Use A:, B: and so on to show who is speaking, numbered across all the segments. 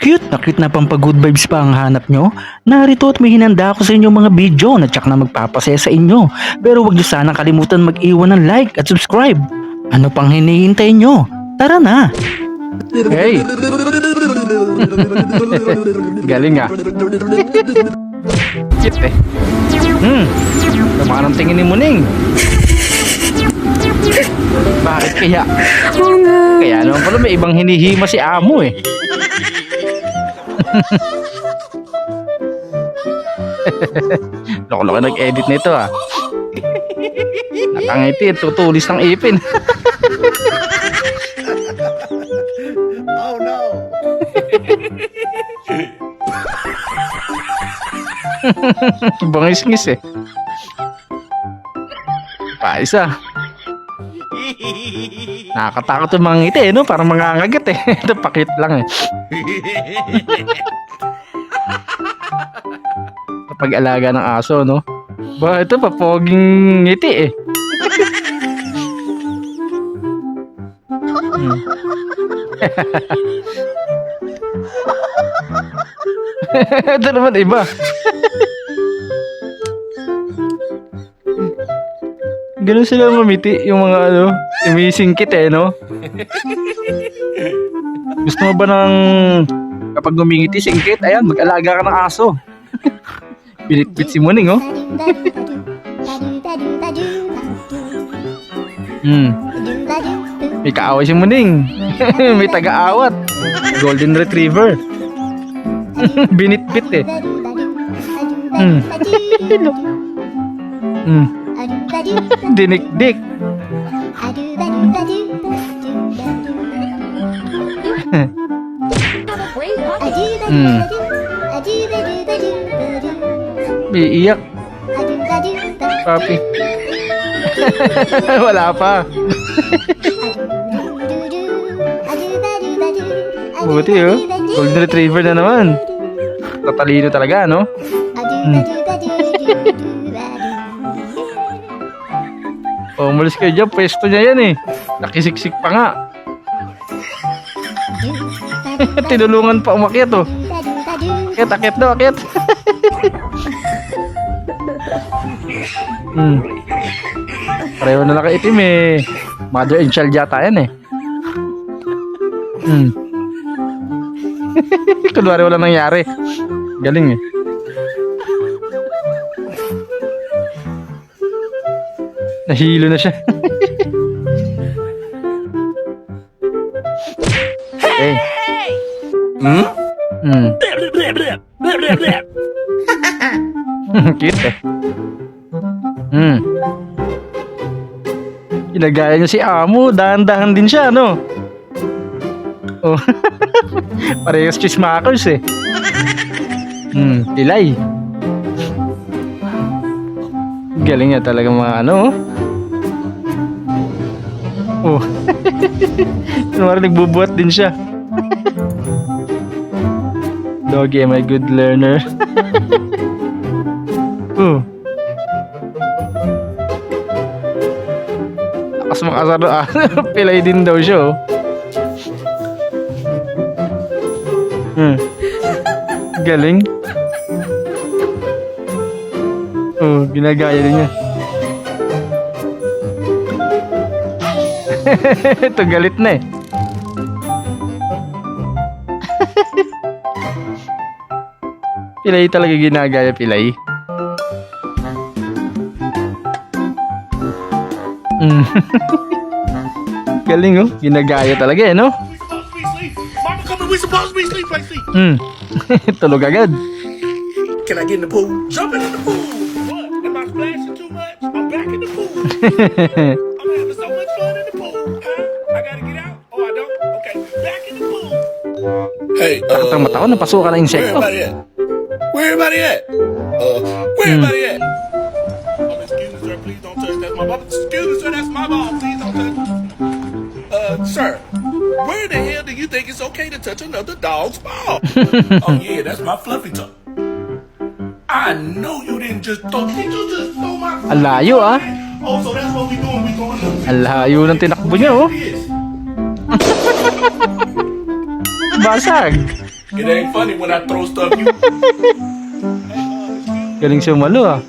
A: cute na pampagood vibes pa ang hanap nyo? Narito at may hinanda ako sa inyo mga video na tsak na magpapasaya sa inyo. Pero huwag nyo sana kalimutan mag-iwan ng like at subscribe. Ano pang hinihintay nyo? Tara na!
B: Hey! Galing ah. Cute eh. Tama ng tingin ni Muning. Bakit kaya? Kaya naman pala may ibang hinihima si Amo eh. Loko-loko nag-edit nito ah. Nakangiti, tutulis ng ipin.
C: Oh no!
B: Bangis-ngis eh. Paisa. Nakakatakot yung mga ngiti eh, no? Parang mga ngagat eh. Ito pakit lang eh. Pag-alaga ng aso, no? Ba, ito papoging ngiti eh. Ito naman iba. Ganun sila mamiti yung mga ano, umisingkit eh, no? Gusto mo ba ng kapag gumingiti singkit, ayan, mag-alaga ka ng aso. Pilit-pit si Muning, oh. May kaaway si Muning. May taga-awat. Golden Retriever. Binitbit eh. Dinik-dik. Iiyak. Papi. Wala pa. Buti oh. Golden Retriever na naman. Tatalino talaga, no? Oh, umalis kayo dyan. Pwesto niya yan eh. Nakisiksik pa nga. Tinulungan pa umakyat oh. Akit daw, akit. Pareho na nakaitim eh. Mother and child yata yan eh. Kunwari wala nangyari. Galing eh. Nahilo na siya. Hey. Cute eh. Ginagaya niya si Amo. Dahan-dahan din siya, no? Oh. Parehas chismakers eh. Tilay. Galing niya talaga mga ano. Oh. Kunwari nagbubuhat din siya. Doggy, am I good learner? Oh. Lakas makasaro ah. Pilay din daw siya oh. Galing. Oh, ginagaya din niya. Ito galit na eh. Pilay talaga ginagaya, Pilay. Galing oh, ginagaya talaga eh, no?
C: We supposed to be sleep.
B: Tulog agad.
C: Can I get in the pool? Jumping in the pool. What? Am I splashing too much? I'm back in the pool. I'm having so much fun in the pool. Huh? I gotta get out. Oh, I don't. Okay, back in the pool. Hey,
B: Takatang mata ko, napasukan ng
C: where
B: insekto.
C: everybody at? Where everybody at? Where everybody at? Excuse me, sir. Please don't touch. That's my ball. Excuse me, sir. That's my ball. Please don't touch. Sir, where the hell do you think it's okay to touch another dog's ball? Oh yeah, that's my fluffy top. I know you didn't just throw. Did you just throw my?
B: Ang layo ah.
C: Oh, so that's what we doing. We throwing the.
B: Ang layo ng tinakbo niya oh.
C: Yes.
B: Basag.
C: It ain't funny when I throw stuff you.
B: Galing sumalo ah.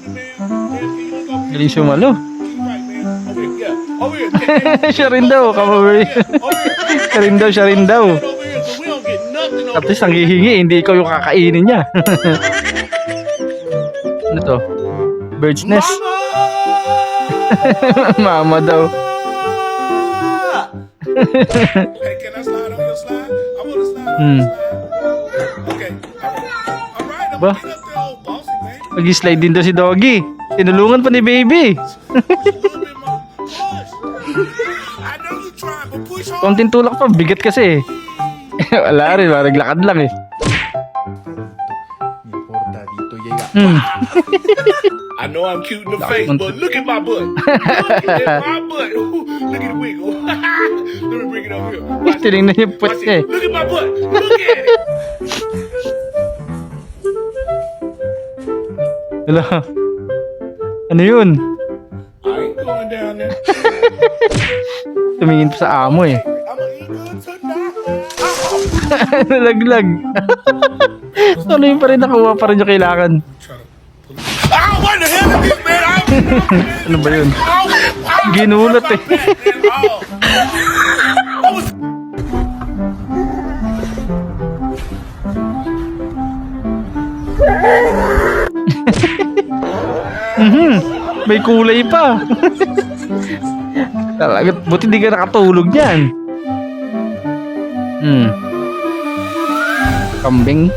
B: Galing sumalo.
C: Over here, yeah. Over here.
B: Siya rin daw, kababoy. Siya rin daw, siya rin daw.
C: Over here, so we don't get nothing
B: At
C: over
B: least ang hihingi, hindi ikaw yung kakainin niya. Ano to? Bird's nest. Mama daw.
C: Hey, can I slide on your slide? I want to slide on your slide. Okay. All right. I'm
B: Ba?
C: gonna get up there, old bossy man.
B: Mag-slide din daw si Doggy. Tinulungan pa ni Baby.
C: Push a little bit more. Push. I know you trying, but push hard.
B: Konting tulak pa, bigat kasi. Wala rin, naglakad lang eh.
C: I know I'm cute in the face, but look at my butt. Look at my butt. Ooh, look at the wiggle. Let me bring it over here. Watch it.
B: Tinignan yung puwet
C: Watch
B: niya eh.
C: it. Look at my butt. Look at it.
B: Wala. Ano yun?
C: I ain't going down there.
B: Tumingin pa sa amo eh.
C: I'm gonna eat good tonight.
B: Nalaglag. Ano yun pa rin, nakuha pa rin yung kailangan.
C: Oh, what the hell is this, man?
B: Ano ba yun?
C: Oh,
B: Ginulat eh.
C: I was
B: May kulay pa. Talaga, buti di ka nakatulog dyan. Kambing.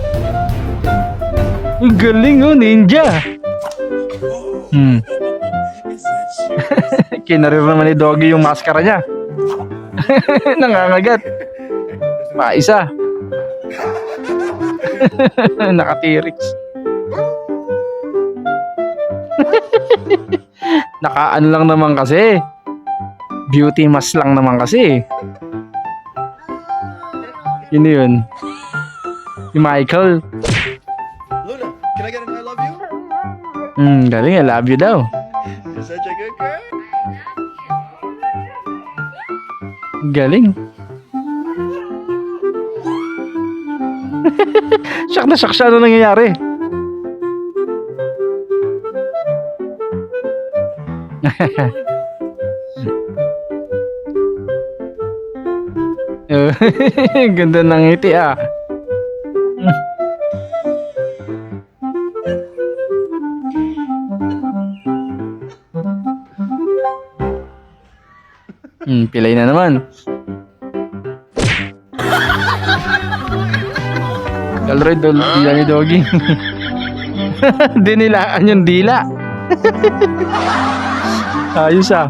B: Ang galing oh, ninja. Kinarir naman ni Doggy yung maskara niya. Nangangagat. Maisa. Nakatiriks. Nakaan lang naman kasi. Beauty mask lang naman kasi. Yun yun. Si Michael.
D: Luna, can I get an I love you?
B: Galing, I love you daw.
D: You're such a good girl.
B: Galing. Shock na shock siya. Ano nangyayari? Ganda ng ngiti ah. Pilay na naman. Kalroy, dila ni Doggy. Dinilaan yung dila. Ayos ah.